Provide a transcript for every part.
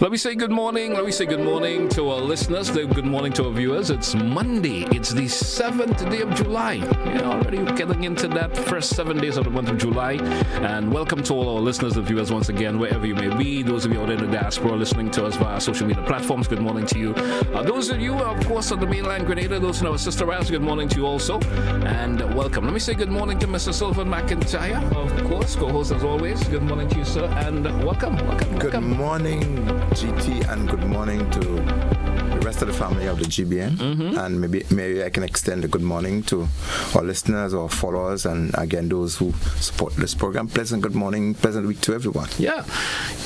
Let me say good morning. Let me say good morning to our listeners. Good morning to our viewers. It's Monday. It's the 7th day of July. Yeah, already getting into that first 7 days of the month of July. And welcome to all our listeners and viewers once again, wherever you may be. Those of you out in the diaspora listening to us via social media platforms, good morning to you. Those of you, of course, on the mainland Grenada, those in our sister islands, good morning to you also. And welcome. Let me say good morning to Mr. Sylvan McIntyre, of course, co-host as always. Good morning to you, sir, and welcome. Good morning, GT, and good morning to the rest of the family of the GBN. And maybe I can extend a good morning to our listeners or followers, and again those who support this program. Pleasant good morning, pleasant week to everyone. Yeah.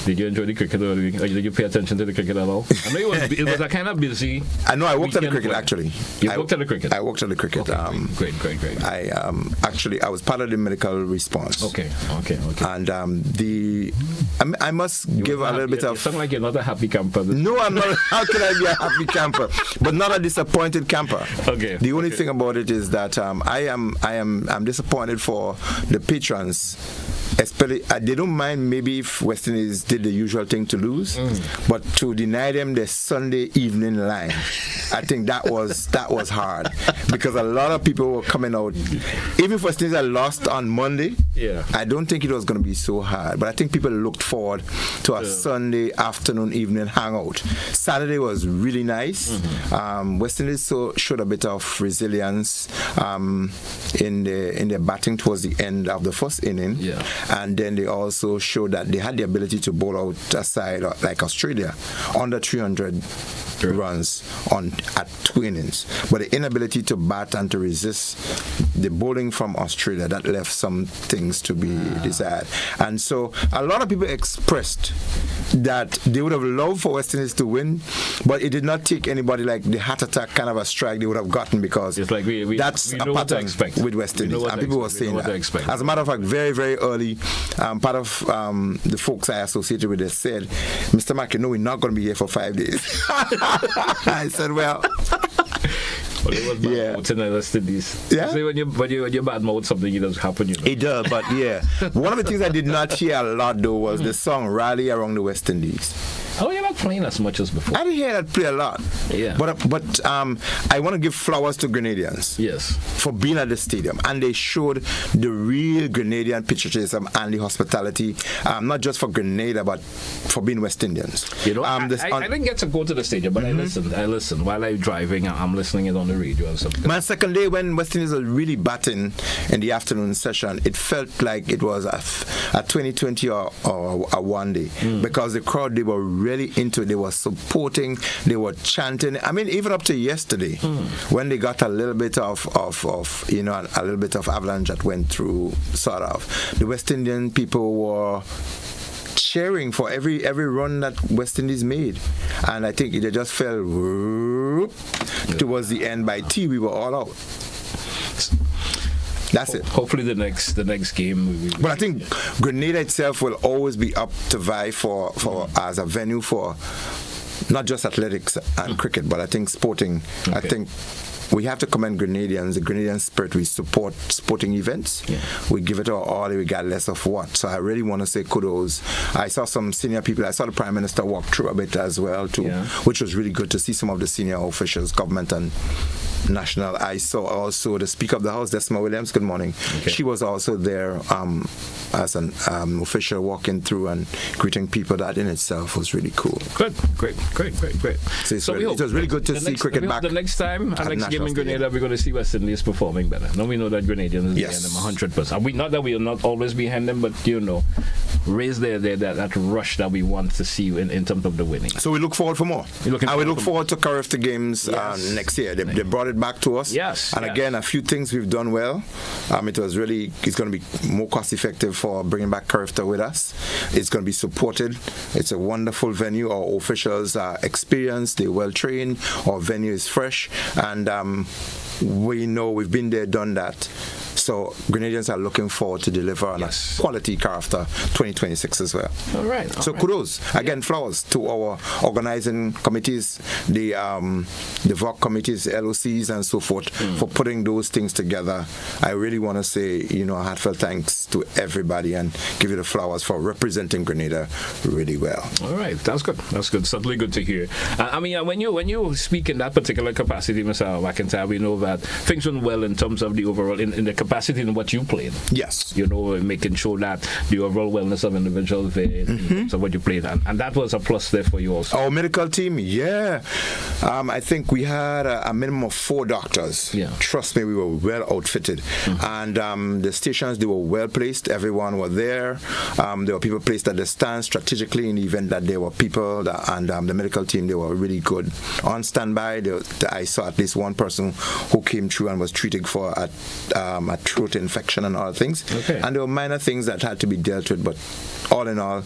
Did you enjoy the cricket or did you pay attention to the cricket at all? I know it was a kind of busy. I know I worked at the cricket actually. You worked at the cricket? I worked at the cricket. Okay, great. I was part of the medical response. Okay. And I must give a little bit of. You sound like you're not a happy camper. No, I'm not. How can I be a happy camper? But not a disappointed camper. Okay. The only thing about it is that I'm disappointed for the patrons. Especially, they don't mind maybe if West Indies did the usual thing to lose, but to deny them the Sunday evening line, I think that was hard, because a lot of people were coming out. Even if West Indies had lost on Monday, I don't think it was going to be so hard. But I think people looked forward to a Sunday afternoon, evening hangout. Saturday was really nice. West Indies showed a bit of resilience in their batting towards the end of the first inning. And then they also showed that they had the ability to bowl out a side like Australia, under 300 runs at 2 innings. But the inability to bat and to resist the bowling from Australia, that left some things to be desired. And so a lot of people expressed that they would have loved for West Indies to win, but it did not take anybody like the heart attack kind of a strike they would have gotten, because it's like that's a pattern with West Indies. And people were saying that. As a matter of fact, very, very early, part of the folks I associated with, they said, Mr. Mack, we're not going to be here for 5 days. I said, well... Well, it was bad mouth in the West Indies. Yeah. So when you bad mouth something, it does happen. It does, but one of the things I did not hear a lot though was the song "Rally Around the West Indies." Oh, you're not playing as much as before. I didn't hear that play a lot. Yeah. But I want to give flowers to Grenadians. Yes. For being at the stadium, and they showed the real Grenadian patriotism and the hospitality, not just for Grenada, but for being West Indians. I didn't get to go to the stadium, but I listened while I'm driving. I'm listening it on the radio and something. My second day when West Indies was really batting in the afternoon session, it felt like it was a 2020 or a one day, because the crowd, they were really into it. They were supporting, they were chanting. I mean, even up to yesterday, when they got a little bit of a little bit of avalanche that went through, sort of, the West Indian people were cheering for every run that West Indies made, and I think they just fell towards the end. By tea, we were all out. That's it. Hopefully the next game. But I think Grenada itself will always be up to vie for as a venue for not just athletics and cricket, but I think sporting. I think we have to commend Grenadians, the Grenadian spirit. We support sporting events. We give it our all regardless of what. So I really want to say kudos. I saw some senior people. I saw the Prime Minister walk through a bit as well too, which was really good to see some of the senior officials, government and national. I saw also the Speaker of the House, Desma Williams. Good morning. She was also there as an official walking through and greeting people. That in itself was really cool. Great. So it was really good to see cricket back. The next game in Grenada, we're going to see West Indies performing better. Now we know that Grenadians is behind them 100%. Not that we are not always behind them, but raise that rush that we want to see in terms of the winning. So we look forward for more. We look forward to Carifta games next year. They brought it back to us. And again, a few things we've done well. It's going to be more cost effective for bringing back Carifta with us. It's going to be supported. It's a wonderful venue. Our officials are experienced. They're well trained. Our venue is fresh, and we know we've been there, done that. So Grenadians are looking forward to deliver on a quality character 2026 as well. All right. So kudos again, flowers to our organizing committees, the VOC committees, LOCs, and so forth for putting those things together. I really want to say, heartfelt thanks to everybody and give you the flowers for representing Grenada really well. All right, that's good. That's good. Certainly good to hear. I mean, when you speak in that particular capacity, Mr. McIntyre, we know that things went well in terms of the overall, in the capacity in what you played. Yes. Making sure that the overall wellness of individuals there in terms of what you played, and that was a plus there for you also. Our medical team, I think we had a minimum of 4 doctors. Yeah. Trust me, we were well outfitted. And the stations, they were well placed. Everyone were there. There were people placed at the stand strategically in the event that there were people, and the medical team, they were really good. On standby, I saw at least one person who came through and was treated for a throat infection and other things. Okay. And there were minor things that had to be dealt with, but all in all,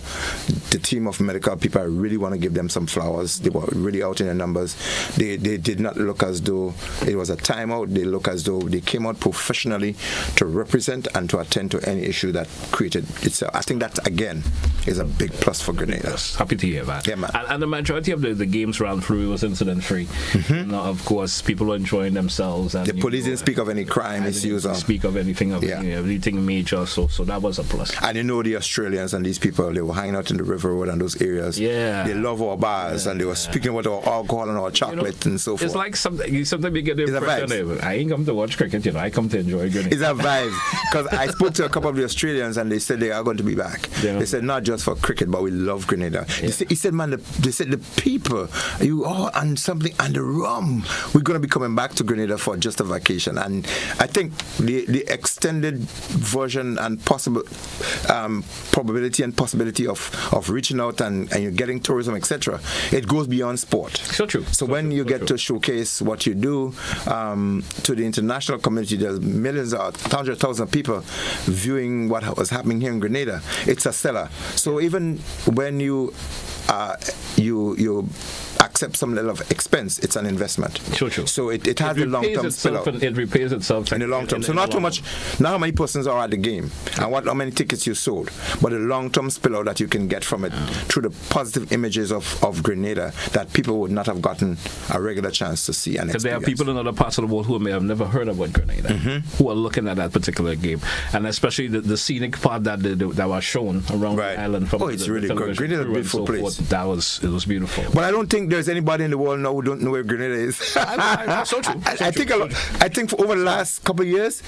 the team of medical people, I really want to give them some flowers. They were really out in their numbers. They did not look as though it was a timeout. They look as though they came out professionally to represent and to attend to any issue that created itself. I think that, again, is a big plus for Grenada. Yes, happy to hear that. Yeah, man. And the majority of the games ran through was incident-free. Of course, people were enjoying themselves. And the police didn't speak of any crime issues. Didn't speak of anything anything major, so that was a plus. And the Australians and these people, they were hanging out in the River Road and those areas. Yeah. They love our bars and they were speaking about our alcohol and our chocolate and so forth. It's like sometimes you get the impression, I ain't come to watch cricket, I come to enjoy Grenada. It's a vibe. Because I spoke to a couple of the Australians and they said they are going to be back. Yeah. They said not just for cricket, but we love Grenada. Yeah. He said, man, they said the people, you all and something, and the rum, we're going to be coming back to Grenada for just a vacation. And I think the extended version and possible probability and possibility of reaching out and you're getting tourism, etc., it goes beyond sport. So true. So when you get to showcase what you do to the international community, there's millions or hundreds of thousands of people viewing what was happening here in Grenada. It's a seller. So even when you accept some level of expense, it's an investment. Sure. So it has a long-term spillout. It repays itself in the long term. So not too much, not how many persons are at the game and how many tickets you sold, but the long-term spillout that you can get from it through the positive images of Grenada that people would not have gotten a regular chance to see and experience. Because there are people in other parts of the world who may have never heard about Grenada, who are looking at that particular game, and especially the scenic part that was shown around the island. From it's really good. Grenada is a beautiful place. It was beautiful. But I don't think there's anybody in the world now who don't know where Grenada is. So true. I think for over the last couple of years,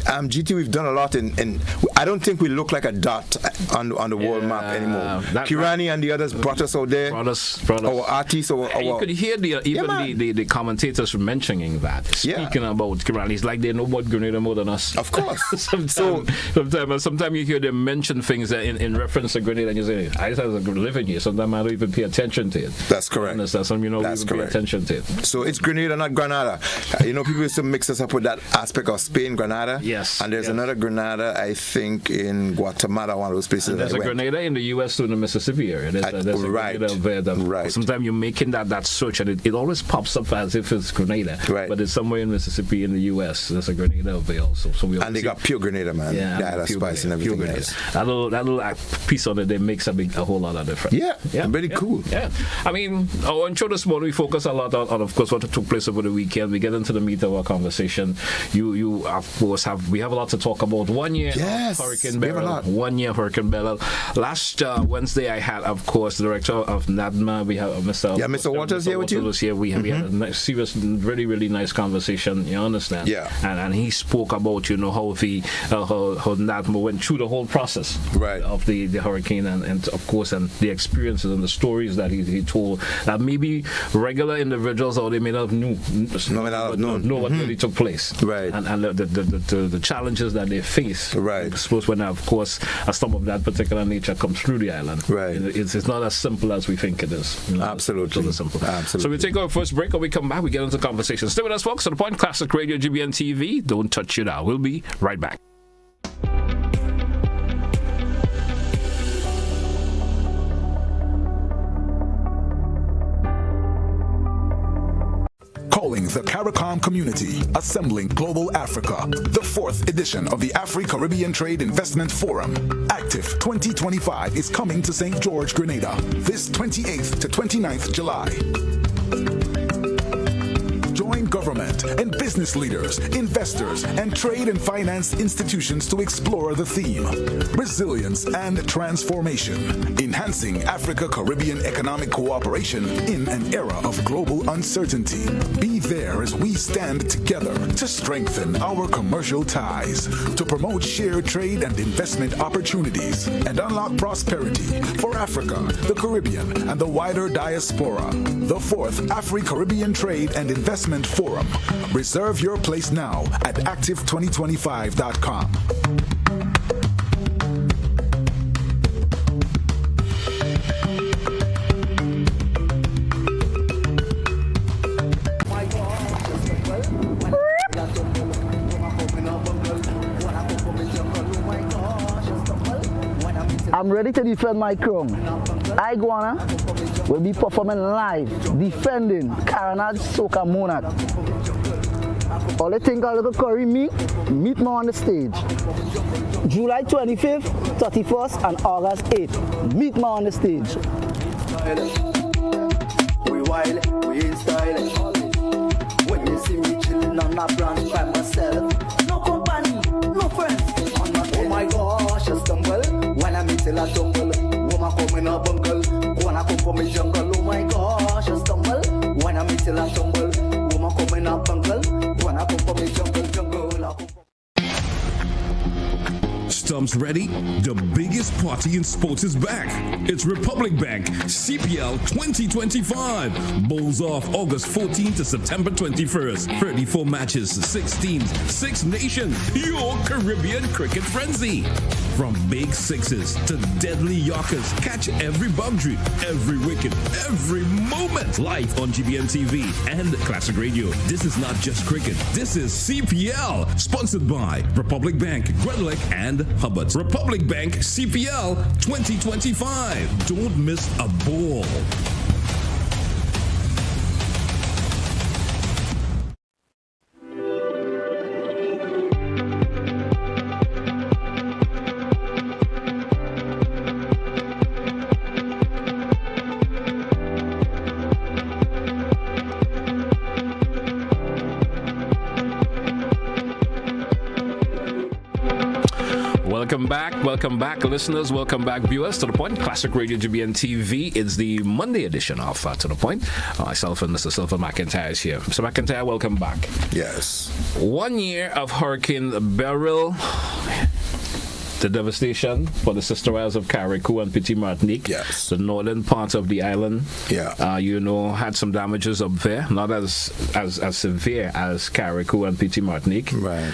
GT, we've done a lot I don't think we look like a dot on the world map anymore. Kirani and the others brought us out there. Brought us. Our artists, you could hear the commentators mentioning that, speaking about Kirani. It's like they know about Grenada more than us. Of course. Sometimes you hear them mention things in reference to Grenada, and you say, I just living here. Sometimes I don't even pay attention to it. That's correct. That's correct. Pay attention to it. So it's Grenada, not Granada. People used to mix us up with that aspect of Spain, Granada. Yes. And there's another Granada, I think, in Guatemala, one of those places. And there's a Grenada in the U.S. too, in the Mississippi area. There's a Grenada there. Sometimes you're making that search, and it always pops up as if it's Grenada. Right. But it's somewhere in Mississippi in the U.S. There's a Grenada there also. And they got pure Grenada, man. Yeah, spice and everything else. That little piece on it, they makes a whole lot of difference. Yeah. Very cool. Yeah. I mean, on show this morning, we focus a lot on, of course, what took place over the weekend. We get into the meat of our conversation. You of course, we have a lot to talk about. 1 year of Hurricane Beryl. 1 year of Hurricane Beryl. Last Wednesday, I had, of course, the director of NADMA. We have Mr. Waters here with you. We had a nice, serious, really, really nice conversation. You understand? Yeah. And he spoke about how how NADMA went through the whole process of the hurricane and of course and the experiences and the stories that he told that maybe regular individuals or they may not know what really took place, and the challenges that they face. I suppose when of course a storm of that particular nature comes through the island, it's not as simple as we think it is. Absolutely. It's simple. So we take our first break, and we come back, we get into conversation. Stay with us, folks, on the Point Classic Radio, GBN TV. Don't touch it out. We'll be right back. calling the CARICOM community, assembling global Africa. The 4th edition of the Afri-Caribbean Trade Investment Forum, Active 2025, is coming to St. George, Grenada, this 28th to 29th July. Join government and business leaders, investors, and trade and finance institutions to explore the theme, resilience and transformation, enhancing Africa-Caribbean economic cooperation in an era of global uncertainty. Be there as we stand together to strengthen our commercial ties, to promote shared trade and investment opportunities, and unlock prosperity for Africa, the Caribbean, and the wider diaspora. The 4th Afri-Caribbean Trade and Investment Forum. Reserve your place now at active2025.com. I'm ready to defend my crown. Iguana will be performing live, defending Carnage Soca Monarch. All they think a little curry meet me on the stage. July 25th, 31st, and August 8th. Meet me on the stage. We wild, we in style. When you see me chilling on that branch by myself, no company, no friends. Oh my gosh, I stumble when I meet till I tumble. Woman come in a bungle, wanna come from me jungle. Oh my gosh, I stumble when I meet till I tumble. Woman come in a bungle, wanna come from me jungle. Stumps ready? The biggest party in sports is back. It's Republic Bank CPL 2025. Bowls off August 14th to September 21st. 34 matches, 6 teams, 6 nations. Your Caribbean cricket frenzy. From big sixes to deadly yorkers, catch every boundary, every wicket, every moment. Live on GBN TV and Classic Radio. This is not just cricket. This is CPL. Sponsored by Republic Bank, Glen, and Hubbard. Republic Bank CPL 2025. Don't miss a ball. Welcome back, listeners. Welcome back, viewers, to The Point. Classic Radio GBN TV. It's the Monday edition of To The Point. Myself and Mr. Sylvan McIntyre is here. Mr. McIntyre, welcome back. Yes. 1 year of Hurricane Beryl. The devastation for the Sister Isles of Carriacou and Petit Martinique. Yes. The northern part of the island. Yeah. Had some damages up there, not as severe as Carriacou and Petit Martinique. Right.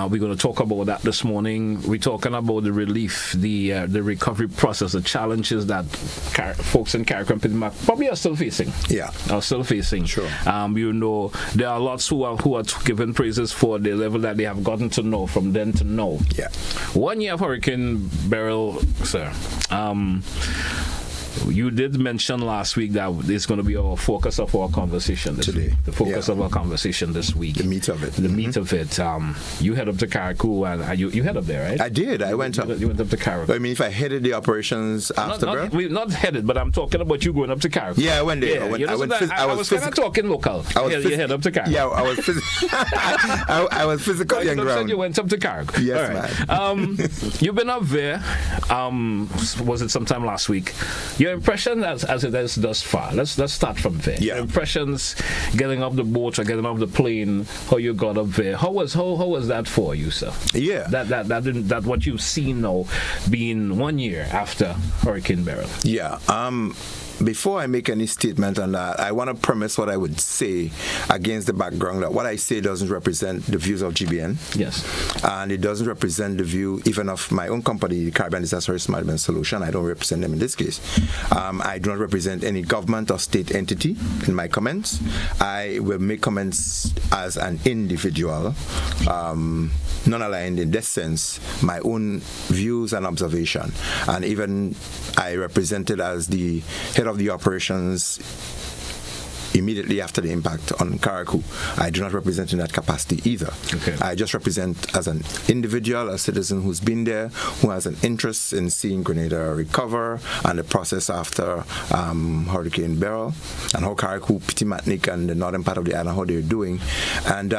We're going to talk about that this morning. We're talking about the relief, the recovery process, the challenges that folks in Carriacou and Petit Martinique probably are still facing. Yeah. Are still facing. Sure. There are lots who are giving praises for the level that they have gotten to know from then to now. Yeah. 1 year of Hurricane Beryl, sir. You did mention last week that it's going to be our focus of our conversation this today. Week. The focus of our conversation this week. The meat of it. The meat of it. You head up to Carriacou, and you head up there, right? I did. I went up. You went up to Carriacou. I mean, if I headed the operations after Beryl? Not headed, but I'm talking about you going up to Carriacou. Yeah, I went there. Yeah, I was kind of talking local. You head up to Carriacou. Yeah, I was I was physically on ground. You went up to Carriacou. Yes, right. Man. You've been up there. Was it sometime last week? Your impression as it is thus far. Let's start from there. Yeah. Your impressions getting off the boat or getting off the plane. How you got up there? How was that for you, sir? Yeah. That what you've seen now, being 1 year after Hurricane Beryl. Yeah. Before I make any statement on that, I want to premise what I would say against the background that what I say doesn't represent the views of GBN. Yes. And it doesn't represent the view even of my own company, the Caribbean Disaster Risk Management Solution. I don't represent them in this case. I do not represent any government or state entity in my comments. I will make comments as an individual, non-aligned in this sense, my own views and observation. And even I represented as the head of the operations immediately after the impact on Karakou. I do not represent in that capacity either. Okay. I just represent as an individual, a citizen who's been there, who has an interest in seeing Grenada recover and the process after Hurricane Beryl, and how Karakou, Pitimatnik, and the northern part of the island, how they're doing, and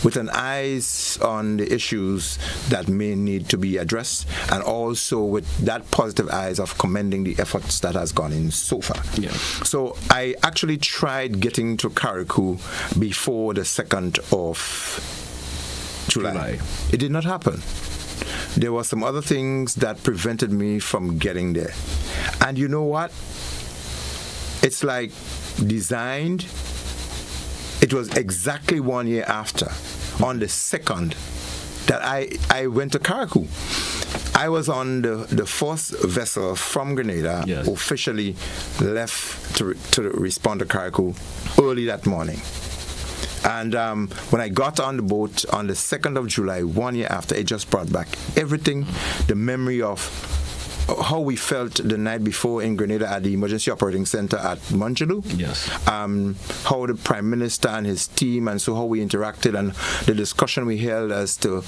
with an eyes on the issues that may need to be addressed, and also with that positive eyes of commending the efforts that has gone in so far. Yeah. So I actually tried getting to Karakou before the 2nd of July. It did not happen. There were some other things that prevented me from getting there. And you know what? It's like designed. It was exactly 1 year after, on the 2nd, that I went to Karakou. I was on the first vessel from Grenada, yes, officially left to respond to Karakou early that morning. And when I got on the boat on the 2nd of July, 1 year after, it just brought back everything, the memory of how we felt the night before in Grenada at the Emergency Operating Center at Manjulu. Yes. How the Prime Minister and his team, and so how we interacted, and the discussion we held as to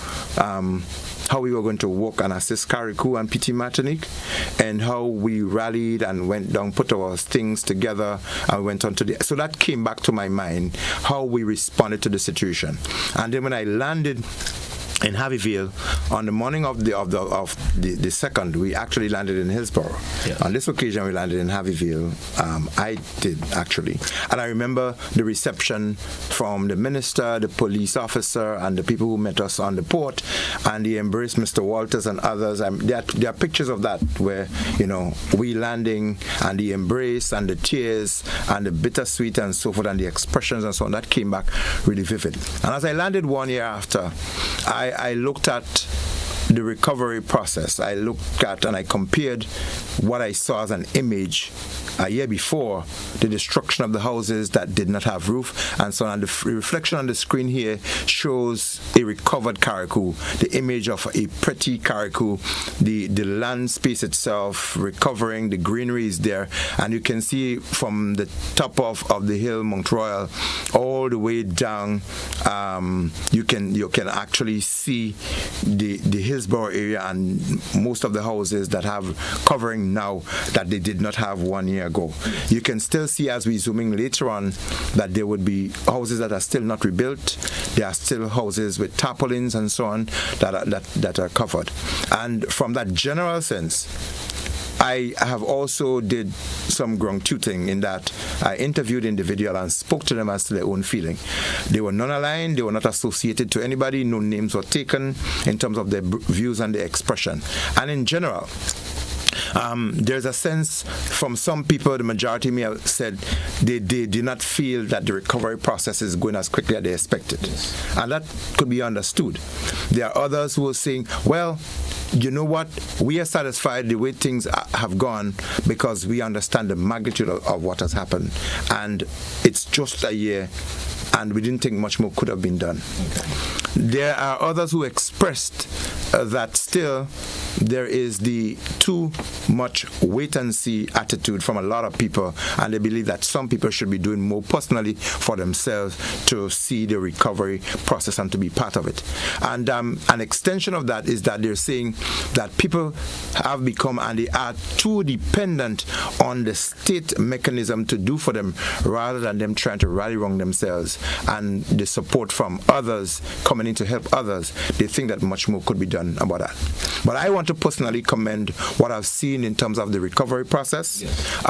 how we were going to work and assist Karakou and Petit Martinique, and how we rallied and went down, put our things together, and went on to the. So that came back to my mind, how we responded to the situation. And then when I landed in Harveyville on the morning of the 2nd, we actually landed in Hillsborough. Yeah. On this occasion, we landed in Harveyville. I did, actually. And I remember the reception from the minister, the police officer, and the people who met us on the port, and the embrace, Mr. Walters and others. There are pictures of that where, we landing, and the embrace, and the tears, and the bittersweet, and so forth, and the expressions and so on. That came back really vivid. And as I landed 1 year after, I looked at the recovery process. I looked at and I compared what I saw as an image a year before, the destruction of the houses that did not have roof, and so on. The reflection on the screen here shows a recovered Karakou, the image of a pretty Karakou, the land space itself recovering, the greenery is there, and you can see from the top of the hill, Mount Royal, all the way down, you can actually see the Hillsborough area and most of the houses that have covering now that they did not have 1 year ago. You can still see, as we zoom in later on, that there would be houses that are still not rebuilt. There are still houses with tarpaulins and so on that are covered. And from that general sense, I have also did some ground tutoring in that I interviewed individuals and spoke to them as to their own feeling. They were non-aligned, they were not associated to anybody, no names were taken in terms of their views and their expression. And in general, there's a sense from some people, the majority may have said they did not feel that the recovery process is going as quickly as they expected. And that could be understood. There are others who are saying, well, you know what, we are satisfied the way things have gone because we understand the magnitude of what has happened. And it's just a year, and we didn't think much more could have been done. Okay. There are others who expressed that still there is the too much wait-and-see attitude from a lot of people, and they believe that some people should be doing more personally for themselves to see the recovery process and to be part of it. And an extension of that is that they're saying that people have become, and they are too dependent on the state mechanism to do for them rather than them trying to rally around themselves and the support from others coming in to help others. They think that much more could be done about that. But I want to personally commend what I've seen in terms of the recovery process. Yes.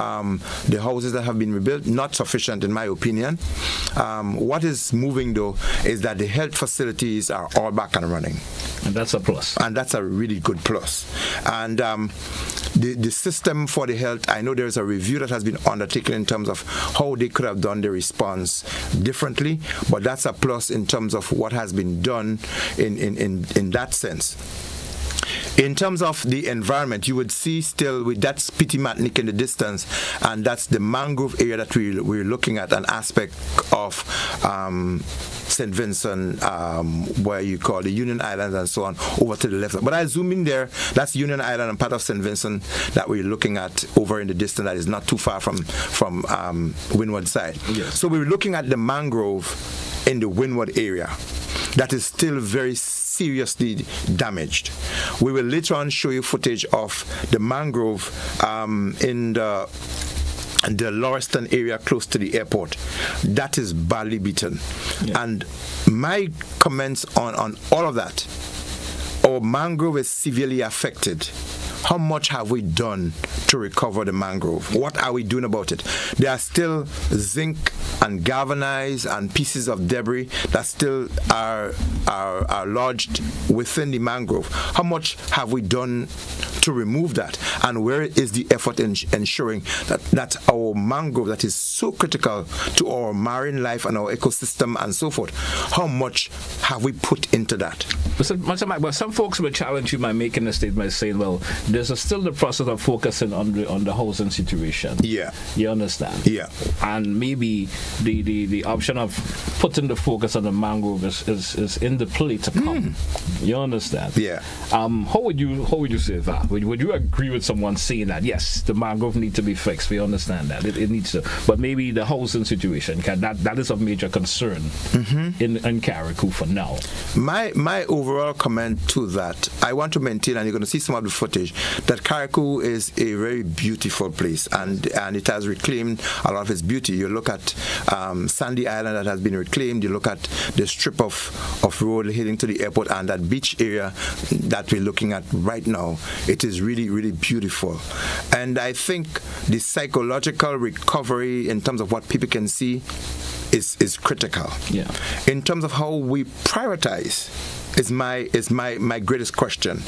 The houses that have been rebuilt, not sufficient in my opinion. What is moving though is that the health facilities are all back and running. And that's a plus. And that's a really good plus. And the system for the health, I know there's a review that has been undertaken in terms of how they could have done the response differently, but that's a plus in terms of what has been done in that sense. In terms of the environment, you would see still with that Petit Martinique in the distance, and that's the mangrove area that we're looking at, an aspect of St. Vincent, where you call the Union Islands and so on, over to the left. But I zoom in there, that's Union Island and part of St. Vincent that we're looking at over in the distance that is not too far from Windward side. Yes. So we're looking at the mangrove in the Windward area that is still very seriously damaged. We will later on show you footage of the mangrove in the Lauriston area close to the airport. That is badly beaten. Yeah. And my comments on all of that, our mangrove is severely affected. How much have we done to recover the mangrove? What are we doing about it? There are still zinc and galvanized and pieces of debris that still are lodged within the mangrove. How much have we done to remove that? And where is the effort in ensuring that our mangrove that is so critical to our marine life and our ecosystem and so forth, how much have we put into that? But some folks will challenge you by making a statement saying, well, there's still the process of focusing on the housing situation. Yeah. You understand? Yeah. And maybe the option of putting the focus on the mangrove is in the play to come. You understand? Yeah. How would you say that? Would you agree with someone saying that yes, the mangrove need to be fixed? We understand that it needs to, but maybe the housing situation that is of major concern in Carriacou for now. My overall comment to that, I want to maintain, and you're going to see some of the footage, that Carriacou is a very beautiful place, and it has reclaimed a lot of its beauty. You look at Sandy Island that has been reclaimed. You look at the strip of road heading to the airport and that beach area that we're looking at right now. It is really, really beautiful. And I think the psychological recovery in terms of what people can see is critical. Yeah. In terms of how we prioritize is my greatest question.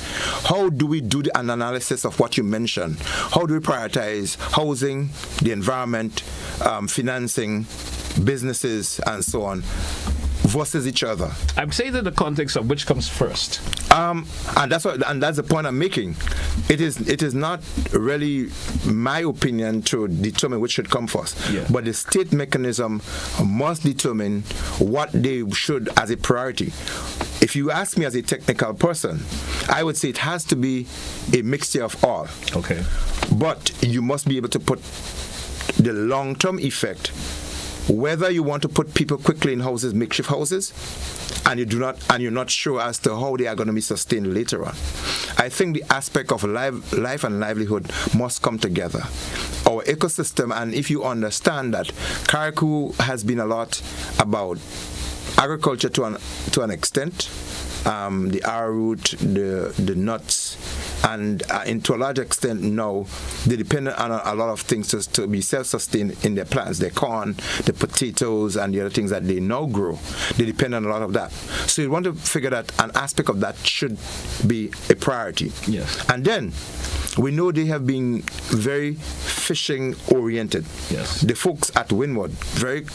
How do we do an analysis of what you mentioned? How do we prioritize housing, the environment, financing, businesses, and so on, versus each other? I'm saying in the context of which comes first. And that's the point I'm making. It is not really my opinion to determine which should come first. Yeah. But the state mechanism must determine what they should as a priority. If you ask me as a technical person, I would say it has to be a mixture of all. Okay. But you must be able to put the long-term effect, whether you want to put people quickly in houses, makeshift houses, and you're not sure as to how they are going to be sustained later on. I think the aspect of life and livelihood must come together. Our ecosystem, and if you understand that Carriacou has been a lot about agriculture to an extent, the arrowroot, the nuts, and to a large extent now they depend on a lot of things to be self-sustained in their plants, their corn, the potatoes, and the other things that they now grow. They depend on a lot of that. So you want to figure that an aspect of that should be a priority. Yes. And then we know they have been very fishing oriented. Yes. The folks at Windward, very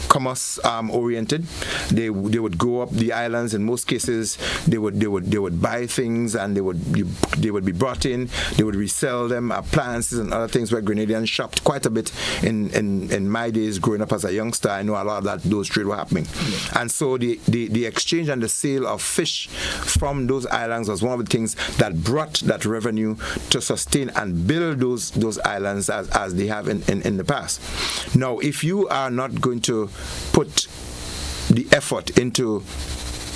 commerce oriented. They would go up the islands. In most cases, they would buy things, and they would be brought in. They would resell them. Appliances and other things where Grenadians shopped quite a bit in my days growing up as a youngster. I know a lot of those trade were happening, and so the exchange and the sale of fish from those islands was one of the things that brought that revenue to sustain and build those islands as they have in the past. Now, if you are not going to put the effort into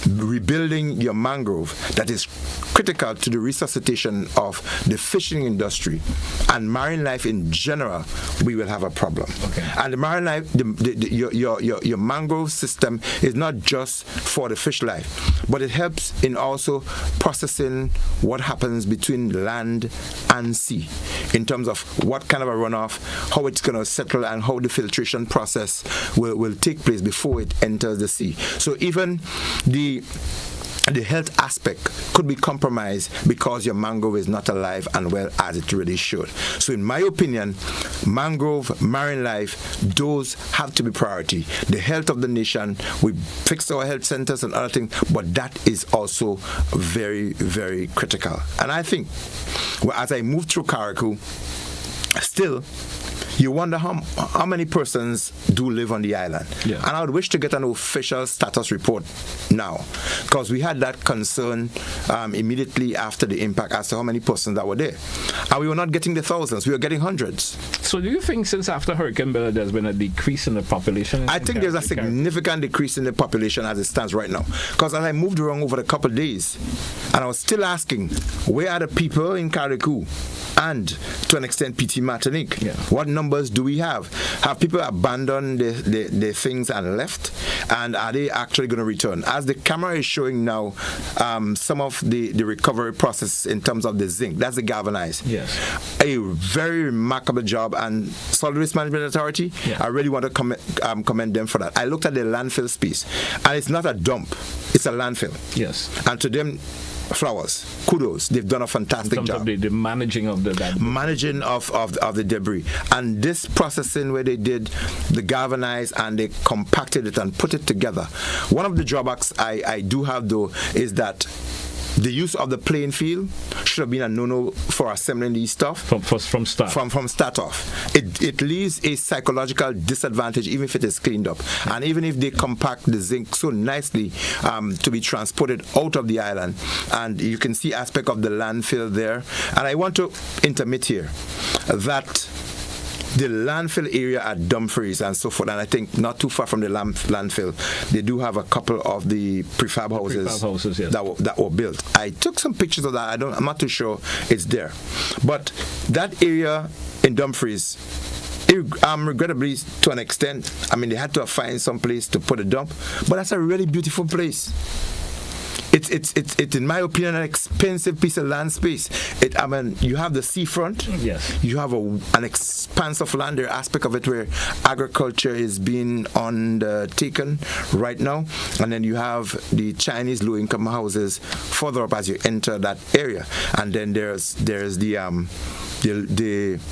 rebuilding your mangrove that is critical to the resuscitation of the fishing industry and marine life in general, we will have a problem. Okay. And the marine life, your mangrove system is not just for the fish life, but it helps in also processing what happens between land and sea in terms of what kind of a runoff, how it's going to settle, and how the filtration process will take place before it enters the sea. So even the health aspect could be compromised because your mangrove is not alive and well as it really should. So in my opinion, mangrove, marine life, those have to be priority. The health of the nation, we fix our health centers and other things, but that is also very, very critical. And I think as I move through Carriacou, still you wonder how many persons do live on the island. Yeah. And I would wish to get an official status report now, because we had that concern immediately after the impact as to how many persons that were there. And we were not getting the thousands, we were getting hundreds. So do you think since after Hurricane Bella there's been a decrease in the population? I think there's a significant decrease in the population as it stands right now. Because as I moved around over the couple of days, and I was still asking, where are the people in Carriacou? And to an extent, PT Martinique. Yeah. What numbers do we have? Have people abandoned their things and left? And are they actually going to return? As the camera is showing now, some of the recovery process in terms of the zinc, that's the galvanized. Yes. A very remarkable job. And Solid Waste Management Authority, Yeah. I really want to commend them for that. I looked at the landfill space, and it's not a dump, it's a landfill. Yes. And to them, flowers, kudos, they've done a fantastic In terms job. of the managing of that. Managing of the debris, and this processing where they did the galvanized and they compacted it and put it together. One of the drawbacks I do have though is that the use of the playing field should have been a no-no for assembling these stuff From start. From start off. It leaves a psychological disadvantage even if it is cleaned up, and even if they compact the zinc so nicely to be transported out of the island, and you can see aspect of the landfill there. And I want to intermit here that the landfill area at Dumfries and so forth, and I think not too far from the landfill, they do have a couple of the prefab houses, yes. that were built. I took some pictures of that. I'm not too sure it's there, but that area in Dumfries, regrettably to an extent, I mean, they had to find some place to put a dump, but that's a really beautiful place. It's in my opinion an expensive piece of land space. I mean, you have the seafront. Yes. You have an expanse of land. There aspect of it where agriculture is being undertaken right now, and then you have the Chinese low-income houses further up as you enter that area, and then there's the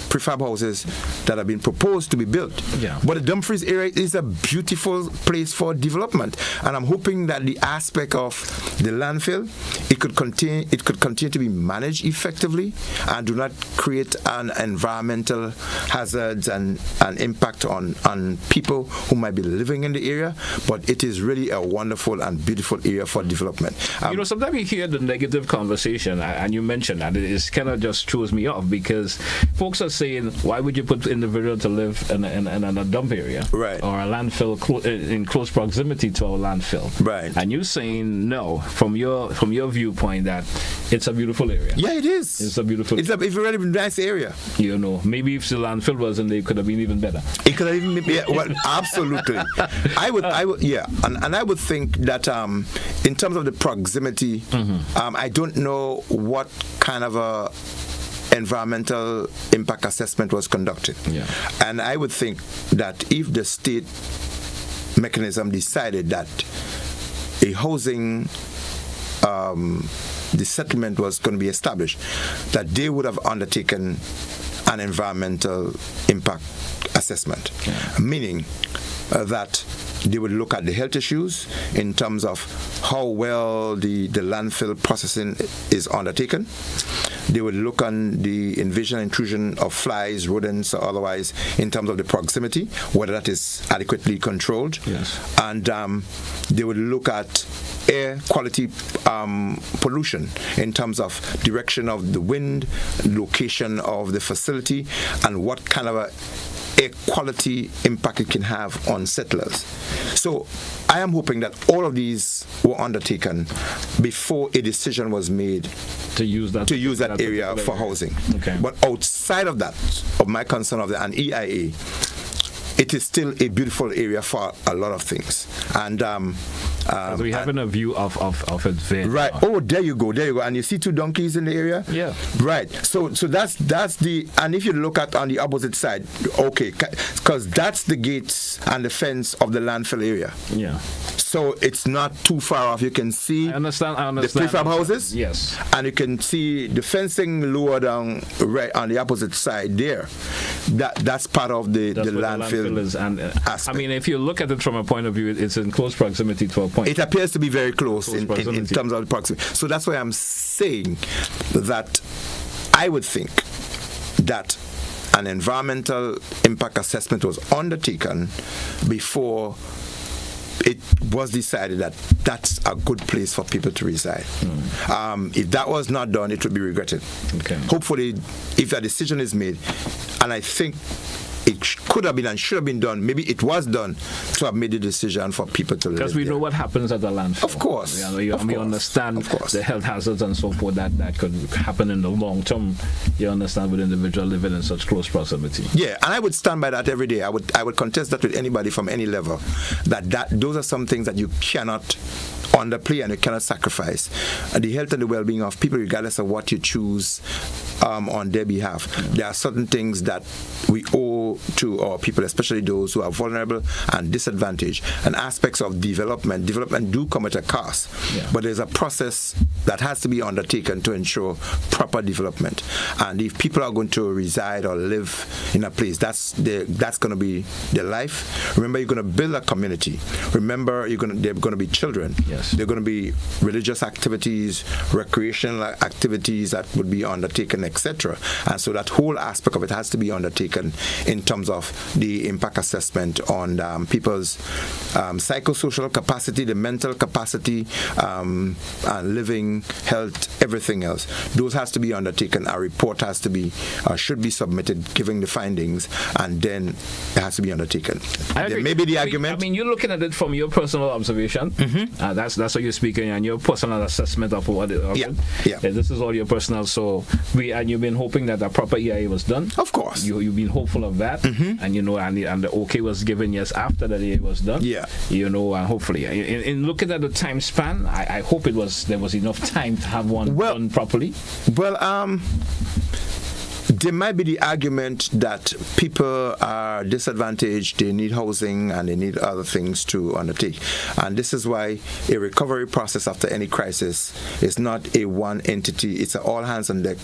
prefab houses that have been proposed to be built. Yeah. But the Dumfries area is a beautiful place for development, and I'm hoping that the aspect of the landfill, it could continue to be managed effectively and do not create an environmental hazards and an impact on people who might be living in the area. But it is really a wonderful and beautiful area for development. Sometimes you hear the negative conversation, and you mentioned that it kind of just throws me off, because folks are saying, why would you put individual to live in a dump area, right, or a landfill in close proximity to a landfill, right? And you're saying no, from your viewpoint, that it's a beautiful area. Yeah, it is. It's a beautiful. It's a really nice area. Maybe if the landfill wasn't, it could have been even better. It could have even been, well, absolutely. I would, yeah, and I would think that in terms of the proximity, I don't know what kind of a environmental impact assessment was conducted. Yeah. And I would think that if the state mechanism decided that a housing the settlement was going to be established, that they would have undertaken an environmental impact assessment, meaning that they would look at the health issues in terms of how well the landfill processing is undertaken. They would look on the invasion and intrusion of flies, rodents, or otherwise in terms of the proximity, whether that is adequately controlled. Yes. And they would look at air quality pollution in terms of direction of the wind, location of the facility, and what kind of air quality impact it can have on settlers. So I am hoping that all of these were undertaken before a decision was made to use that area for housing. Okay. But outside of that, of my concern of an EIA, it is still a beautiful area for a lot of things. And so we having a view of it there. Right. Oh, there you go. And you see two donkeys in the area? Yeah. Right. So that's the, and if you look at on the opposite side, okay, because that's the gates and the fence of the landfill area. Yeah. So it's not too far off. You can see I understand. the prefab houses. Yes. And you can see the fencing lower down right on the opposite side there. That's part of the landfill is. And aspect. I mean, if you look at it from a point of view, it's in close proximity to a point. It appears to be very close in terms of the proximity. So that's why I'm saying that I would think that an environmental impact assessment was undertaken before it was decided that that's a good place for people to reside. If that was not done, it would be regretted. Okay. Hopefully, if a decision is made, and I think it could have been and should have been done, maybe it was done to have made the decision for people to live Because we there. know what happens at the landfill. Of course. We understand the health hazards and so forth that could happen in the long term. You understand, with individuals living in such close proximity. Yeah, and I would stand by that every day. I would contest that with anybody from any level. That those are some things that you cannot underplay and you cannot sacrifice. And the health and the well-being of people, regardless of what you choose on their behalf. There are certain things that we owe to our people, especially those who are vulnerable and disadvantaged. And aspects of development do come at a cost. Yeah. But there's a process that has to be undertaken to ensure proper development. And if people are going to reside or live in a place, that's going to be their life. Remember, you're going to build a community. Remember, they're going to be children. Yes. There are going to be religious activities, recreational activities that would be undertaken, etc. And so that whole aspect of it has to be undertaken in terms of the impact assessment on people's psychosocial capacity, the mental capacity, and living, health, everything else. Those has to be undertaken. A report has to be, should be submitted, giving the findings, and then it has to be undertaken. There may be the argument. I mean, you're looking at it from your personal observation. That's what you're speaking, and your personal assessment of what it is. Yeah. This is all your personal. So you've been hoping that a proper EIA was done. Of course. You've been hopeful of that, and and the okay was given after the EIA was done. Yeah. Hopefully, in looking at the time span, I hope there was enough time to have one done properly. Well, there might be the argument that people are disadvantaged, they need housing and they need other things to undertake. And this is why a recovery process after any crisis is not a one entity, it's an all hands on deck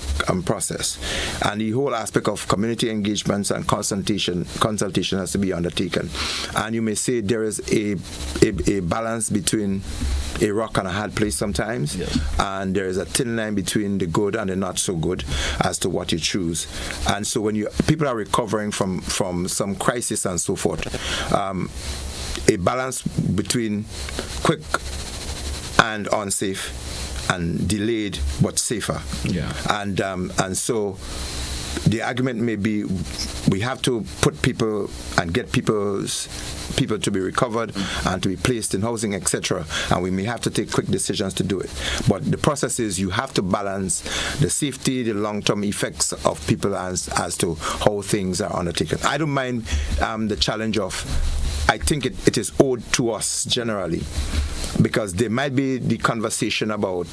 process. And the whole aspect of community engagements and consultation has to be undertaken. And you may say there is a balance between a rock and a hard place sometimes, yes. And there is a thin line between the good and the not so good as to what you choose. And so when people are recovering from some crisis and so forth, a balance between quick and unsafe and delayed but safer. Yeah. And so the argument may be we have to put people and get people to be recovered and to be placed in housing, etc. And we may have to take quick decisions to do it. But the process is you have to balance the safety, the long-term effects of people as to how things are undertaken. I don't mind the challenge of, I think it is owed to us generally, because there might be the conversation about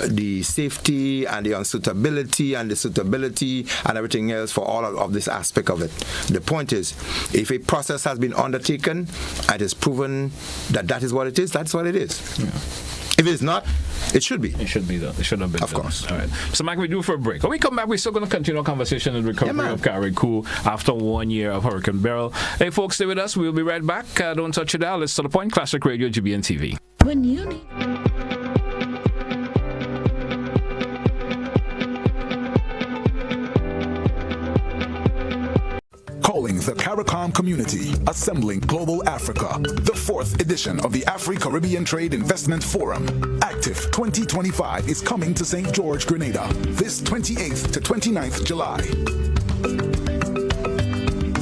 the safety and the unsuitability and the suitability and everything else for all of this aspect of it. The point is, if a process has been undertaken and it is proven that is what it is, that's what it is. Yeah. If it is not, it should be. It should be done. It should have been Of done. course. All right. So, Mike, we do for a break. When we come back, we're still going to continue our conversation and recovery of Carriacou after 1 year of Hurricane Beryl. Hey, folks, stay with us. We'll be right back. Don't touch it out. Let's to the point. Classic Radio, GBN TV. When you need... Calling the CARICOM community, assembling Global Africa, the 4th edition of the Afri-Caribbean Trade Investment Forum. Active 2025 is coming to St. George, Grenada, this 28th to 29th July.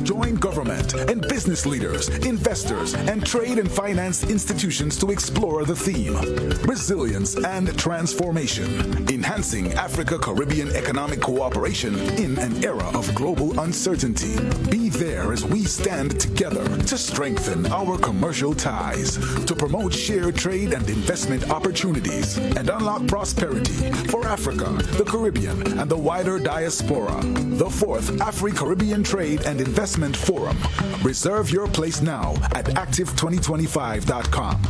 Join government and business leaders, investors, and trade and finance institutions to explore the theme, Resilience and Transformation, Enhancing Africa-Caribbean Economic Cooperation in an Era of Global Uncertainty. Be there as we stand together to strengthen our commercial ties, to promote shared trade and investment opportunities, and unlock prosperity for Africa, the Caribbean, and the wider diaspora. The 4th Afri-Caribbean Trade and Investment Forum. Reserve your place now at active2025.com.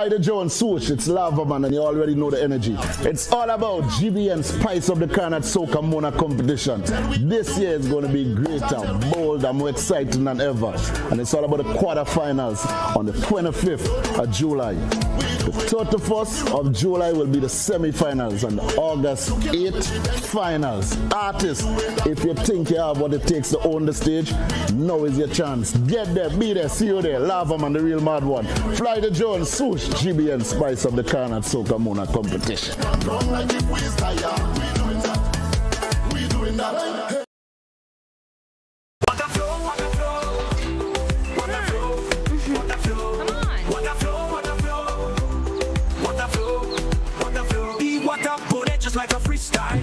Fly the Jones, swoosh, it's Lava Man, and you already know the energy. It's all about GBN Spice of the Carnage Soca Mona competition. This year is going to be greater, bolder, more exciting than ever. And it's all about the quarterfinals on the 25th of July. The 31st of July will be the semi-finals, and August 8th, finals. Artists, if you think you have what it takes to own the stage, now is your chance. Get there, be there, see you there. Lava Man, the real mad one. Fly the Jones, swoosh, GBN Spice of the Carnage Soca Mona competition. Like a freestyle.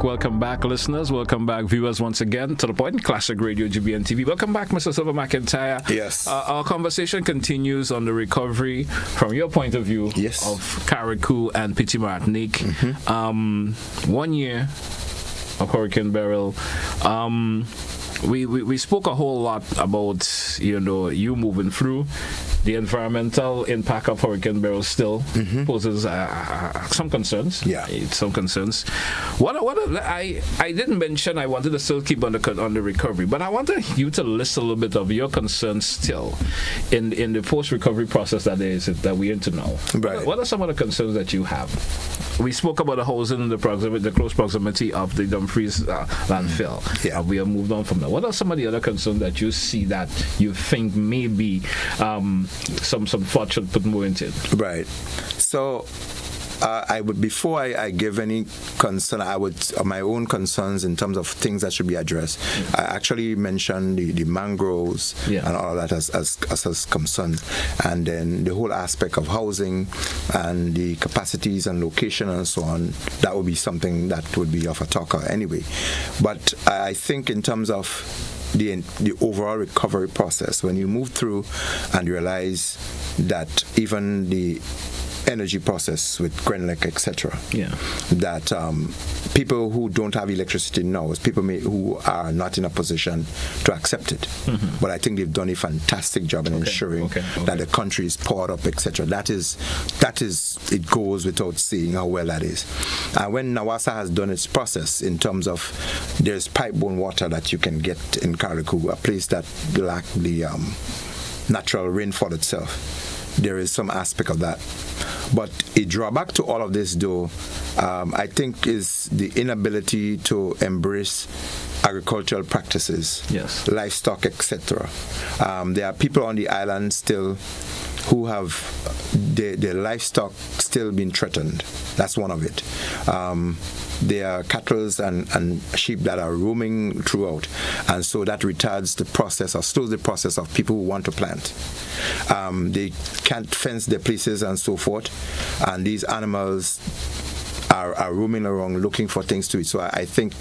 Welcome back, listeners. Welcome back, viewers, once again to the Point Classic Radio GBN TV. Welcome back, Mr. Sylvan McIntyre. Yes. Our conversation continues on the recovery from your point of view of Carriacou and Petit Martinique. 1 year of Hurricane Beryl. We spoke a whole lot about you moving through. The environmental impact of Hurricane Beryl still poses some concerns. Yeah, some concerns. What I didn't mention. I wanted to still keep on the recovery, but I wanted you to list a little bit of your concerns still in the post-recovery process that we're into now. Right. What are some of the concerns that you have? We spoke about the housing in the close proximity of the Dumfries landfill. Yeah. We have moved on from that. What are some of the other concerns that you see that you think maybe some thought should put more into it? Right. So I would, before I give any concern, I would my own concerns in terms of things that should be addressed. I actually mentioned the mangroves and all of that as concerns, and then the whole aspect of housing and the capacities and location and so on. That would be something that would be of a talker anyway. But I think in terms of the overall recovery process, when you move through and realize that even the energy process with Glen, etc. That people who don't have electricity now, people who are not in a position to accept it. But I think they've done a fantastic job in ensuring that the country is powered up, etc. That is, it goes without saying how well that is. And when Nawasa has done its process in terms of there's pipe-borne water that you can get in Carriacou, a place that lacks the natural rainfall itself. There is some aspect of that. But a drawback to all of this, though, I think, is the inability to embrace agricultural practices, livestock, etc. There are people on the island still who have their livestock still being threatened. That's one of it. There are cattle and sheep that are roaming throughout, and so that retards the process or slows the process of people who want to plant. They can't fence their places and so forth, and these animals are roaming around looking for things to eat. So I think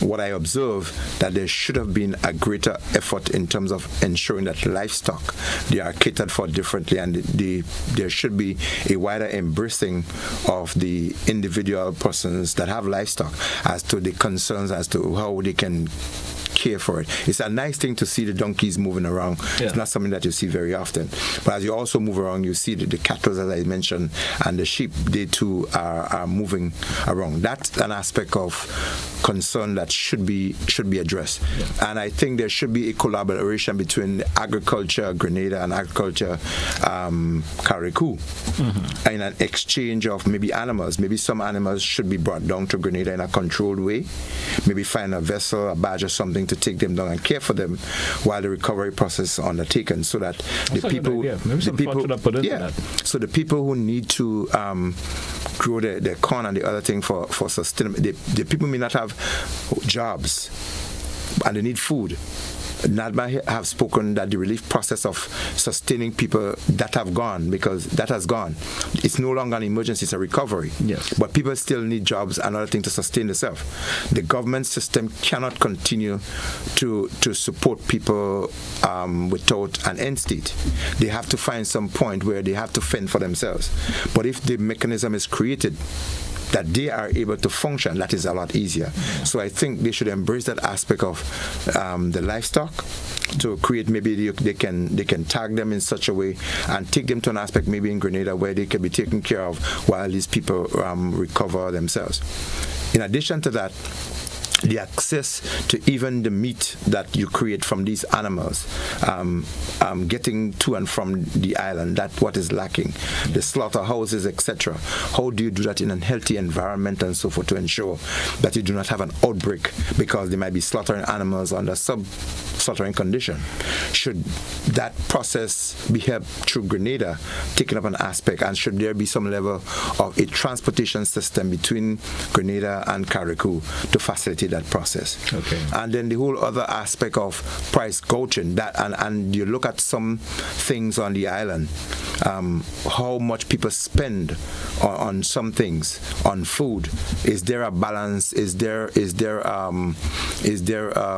what I observe, that there should have been a greater effort in terms of ensuring that livestock, they are catered for differently, and there should be a wider embracing of the individual persons that have livestock as to the concerns as to how they can care for it. It's a nice thing to see the donkeys moving around. It's not something that you see very often. But as you also move around, you see the cattle, as I mentioned, and the sheep, they too are moving around. That's an aspect of concern that should be addressed. And I think there should be a collaboration between agriculture Grenada and agriculture Carriacou, in an exchange of maybe animals. Maybe some animals should be brought down to Grenada in a controlled way. Maybe find a vessel, a barge or something to take them down and care for them while the recovery process is undertaken, so that so the people who need to grow the corn and the other thing for sustainability, the people may not have jobs and they need food. NADMA have spoken that the relief process of sustaining people that have gone, because that has gone, it's no longer an emergency, it's a recovery. Yes. But people still need jobs and other things to sustain themselves. The government system cannot continue to support people without an end state. They have to find some point where they have to fend for themselves. But if the mechanism is created that they are able to function, that is a lot easier. So I think they should embrace that aspect of the livestock to create, maybe they can tag them in such a way and take them to an aspect maybe in Grenada where they can be taken care of while these people recover themselves. In addition to that, the access to even the meat that you create from these animals, getting to and from the island, that's what is lacking. The slaughterhouses, etc. How do you do that in a healthy environment and so forth to ensure that you do not have an outbreak because they might be slaughtering animals under slaughtering condition? Should that process be helped through Grenada, taking up an aspect, and should there be some level of a transportation system between Grenada and Carriacou to facilitate that process? Okay. And then the whole other aspect of price gouging, that and you look at some things on the island, how much people spend on some things, on food. Is there a balance? Is there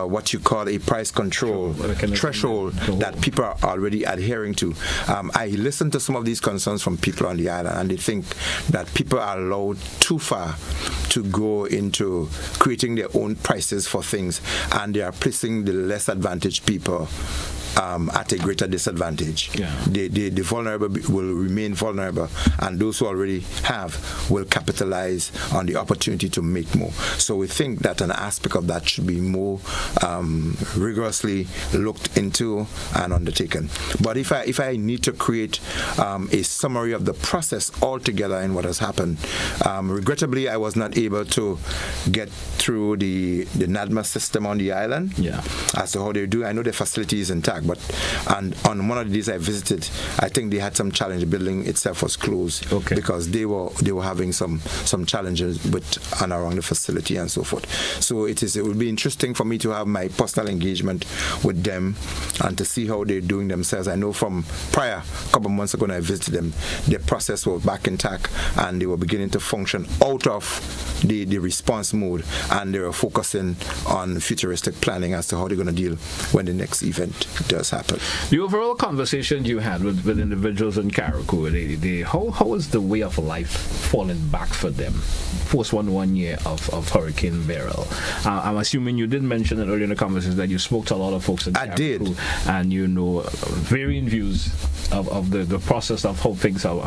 what you call a price control threshold that people are already adhering to? I listen to some of these concerns from people on the island, and they think that people are allowed too far to go into creating their own prices for things, and they are placing the less advantaged people at a greater disadvantage. Yeah. The vulnerable will remain vulnerable, and those who already have will capitalize on the opportunity to make more. So we think that an aspect of that should be more rigorously looked into and undertaken. But if I need to create a summary of the process altogether in what has happened, regrettably I was not able to get through the NADMA system on the island as to how they do. I know the facility is intact, and on one of the days I visited, I think they had some challenge. The building itself was closed because they were having some challenges with and around the facility and so forth. So it would be interesting for me to have my personal engagement with them and to see how they're doing themselves. I know from prior, a couple of months ago when I visited them, their process was back intact and they were beginning to function out of the response mode, and they were focusing on futuristic planning as to how they're going to deal when the next event does happen. The overall conversation you had with individuals in Carriacou, how is the way of life falling back for them post one year of Hurricane Beryl? I'm assuming you did mention it earlier in the conversation that you spoke to a lot of folks in Carriacou. I did. And you know varying views of the process of how things are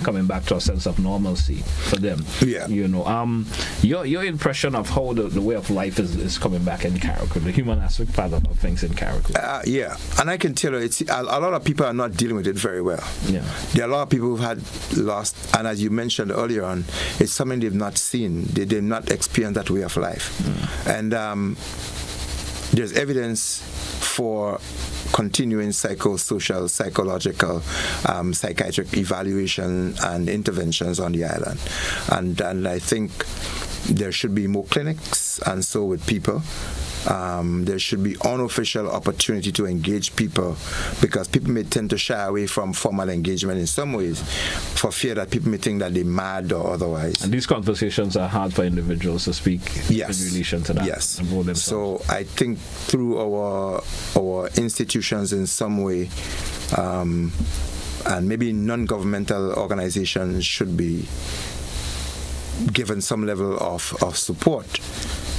coming back to a sense of normalcy for them. Yeah. You know, your impression of how the way of life is coming back in Carriacou, the human aspect part of things in Carriacou. Yeah, and I can tell you, it's a lot of people are not dealing with it very well. Yeah. There are a lot of people who've had lost, and as you mentioned earlier on, it's something they've not seen. They've not experienced that way of life. And there's evidence for continuing psychosocial, psychological, psychiatric evaluation and interventions on the island. And I think there should be more clinics, and so with people. There should be unofficial opportunity to engage people, because people may tend to shy away from formal engagement in some ways for fear that people may think that they're mad or otherwise. And these conversations are hard for individuals to speak in relation to that. Yes. So I think through our institutions in some way, and maybe non-governmental organizations should be given some level of support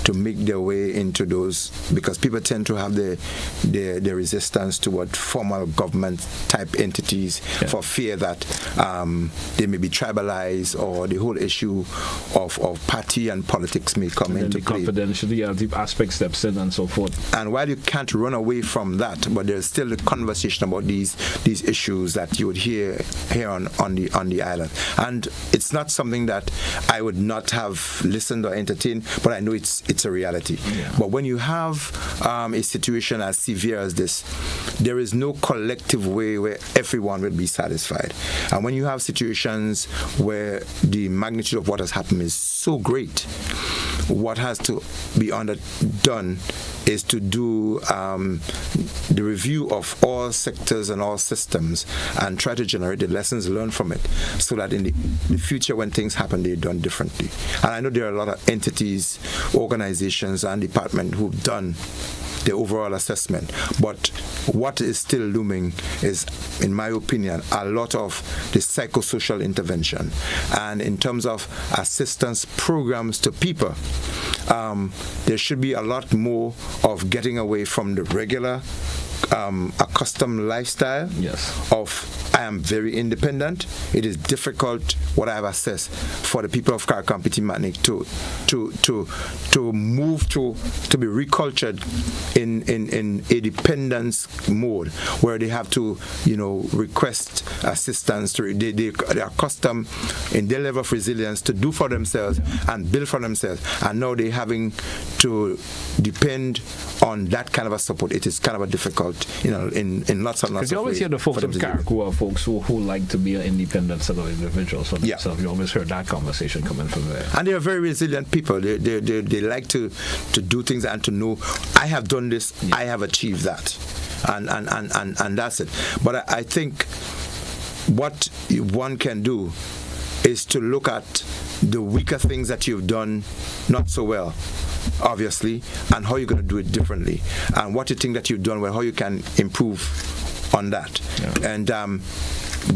to make their way into those, because people tend to have the resistance toward formal government type entities for fear that they may be tribalized, or the whole issue of party and politics may come into play. The confidentiality aspect steps in and so forth. And while you can't run away from that, but there's still a conversation about these issues that you would hear here on the island. And it's not something that I would not have listened or entertained, but I know it's a reality. But when you have a situation as severe as this, there is no collective way where everyone will be satisfied. And when you have situations where the magnitude of what has happened is so great, what has to be done is to do the review of all sectors and all systems and try to generate the lessons learned from it, so that in the future when things happen, they're done differently. And I know there are a lot of entities, organizations and departments who've done the overall assessment, but what is still looming is, in my opinion, a lot of the psychosocial intervention. And in terms of assistance programs to people, there should be a lot more of getting away from the regular accustomed lifestyle of I am very independent. It is difficult, what I have assessed, for the people of Caricom Petit-Martinique to move to be recultured in a dependence mode where they have to, request assistance. They are accustomed in their level of resilience to do for themselves and build for themselves, and now they're having to depend on that kind of a support. It is kind of a difficult, in lots and lots of ways. Because you always hear the folks of Carrick who are folks who like to be an independent sort of individuals for themselves. You always heard that conversation coming from there. And they are very resilient people. They like to do things and to know, I have done this, I have achieved that. And that's it. But I think what one can do is to look at the weaker things that you've done not so well, obviously, and how you're going to do it differently, and what you think that you've done well, how you can improve on that. And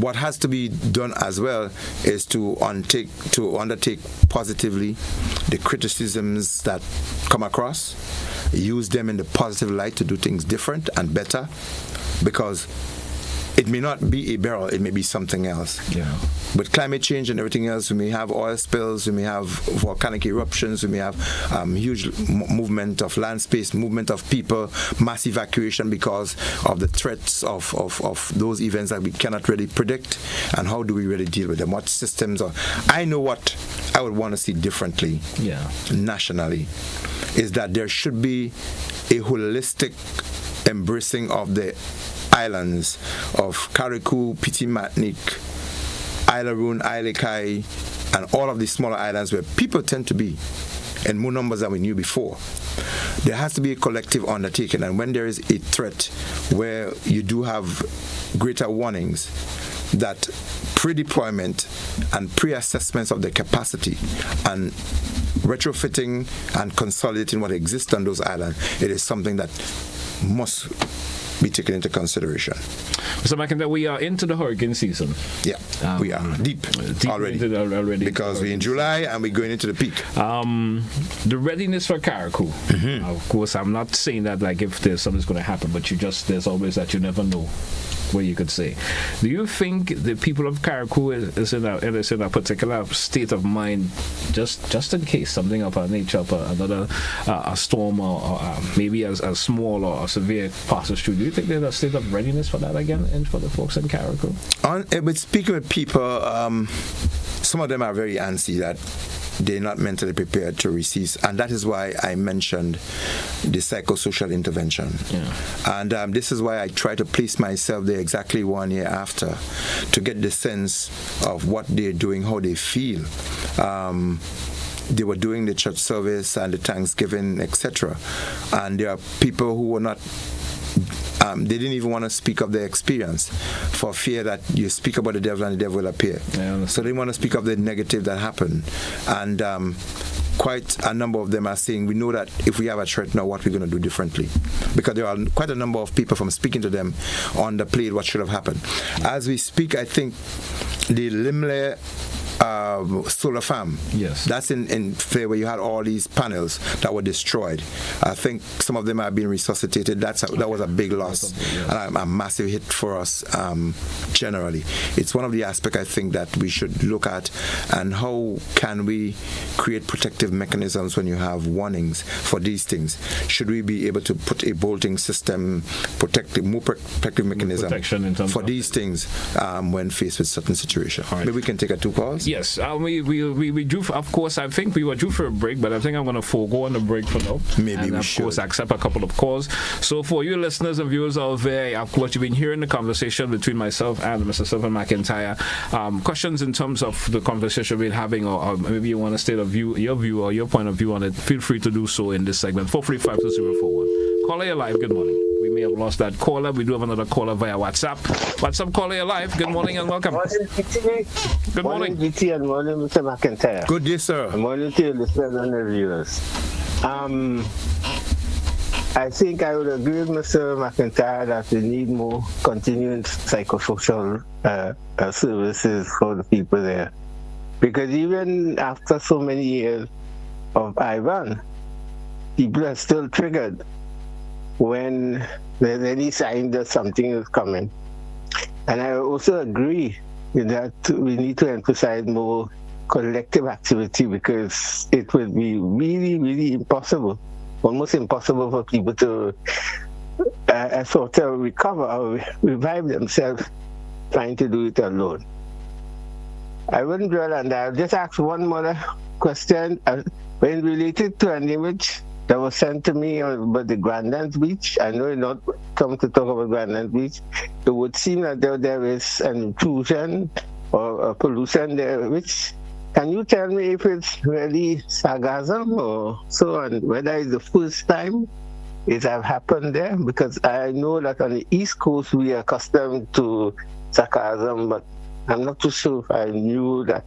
what has to be done as well is to undertake positively the criticisms that come across, use them in the positive light to do things different and better, because it may not be a barrel, it may be something else. With climate change and everything else, we may have oil spills, we may have volcanic eruptions, we may have huge movement of land space, movement of people, mass evacuation because of the threats of those events that we cannot really predict. And how do we really deal with them? What systems are... I know what I would want to see differently nationally is that there should be a holistic embracing of the islands of Carriacou, Petit-Martinique, Isle of Roon, Isle Kai, and all of these smaller islands where people tend to be in more numbers than we knew before. There has to be a collective undertaking, and when there is a threat where you do have greater warnings, that pre-deployment and pre-assessments of the capacity and retrofitting and consolidating what exists on those islands, it is something that must be taken into consideration. So, McIntyre, we are into the hurricane season. We are deep already. Because we're in July and we're going into the peak. The readiness for Carriacou. Of course, I'm not saying that like if there's something's going to happen, but there's always that you never know what you could say. Do you think the people of Carriacou is in a particular state of mind, just in case something of a nature of another a storm or maybe as small or a severe passes through? Do you think there's a state of readiness for that again, and for the folks in Carriacou? With speaking with people, some of them are very antsy that they're not mentally prepared to receive, and that is why I mentioned the psychosocial intervention. And this is why I try to place myself there exactly 1 year after to get the sense of what they're doing, how they feel. They were doing the church service and the Thanksgiving, etc. And there are people who were not they didn't even want to speak of their experience for fear that you speak about the devil and the devil will appear. So they didn't want to speak of the negative that happened. And quite a number of them are saying, we know that if we have a threat now, what we're going to do differently. Because there are quite a number of people from speaking to them on the plate what should have happened. As we speak, I think the Limle solar farm. That's in Fair, where you had all these panels that were destroyed. I think some of them are being resuscitated. That was a big loss and a massive hit for us generally. It's one of the aspects I think that we should look at, and how can we create protective mechanisms when you have warnings for these things. Should we be able to put a bolting system, more protective mechanism for these things when faced with certain situations? Maybe we can take 2 calls. Yes. We due for, of course, I think we were due for a break, but I think I'm going to forego on the break for now. Maybe and we of should. course, accept a couple of calls. So for you listeners and viewers out there, of course, you've been hearing the conversation between myself and Mr. Sylvan McIntyre. Questions in terms of the conversation we're having, or maybe you want to state your view or your point of view on it, feel free to do so in this segment. 435-2041. Caller, you're live. Good morning. We may have lost that caller. We do have another caller via WhatsApp. WhatsApp caller, you're live. Good morning and welcome. Good morning. GT, and morning, Mr. McIntyre. Good day, sir. Good morning to your listeners and the viewers. I think I would agree with Mr. McIntyre that we need more continuing psychosocial services for the people there. Because even after so many years of Ivan, people are still triggered when there's any sign that something is coming. And I also agree that we need to emphasize more collective activity, because it would be really, really impossible, almost impossible for people to sort of recover or revive themselves trying to do it alone. I wouldn't dwell on that. I'll just ask one more question. When related to an image that was sent to me about the Grandlands Beach, I know you're not come to talk about Grandlands Beach, it would seem that there is an intrusion or a pollution there, which, can you tell me if it's really sargassum or so on, whether it's the first time it have happened there? Because I know that on the East Coast we are accustomed to sargassum, but I'm not too sure if I knew that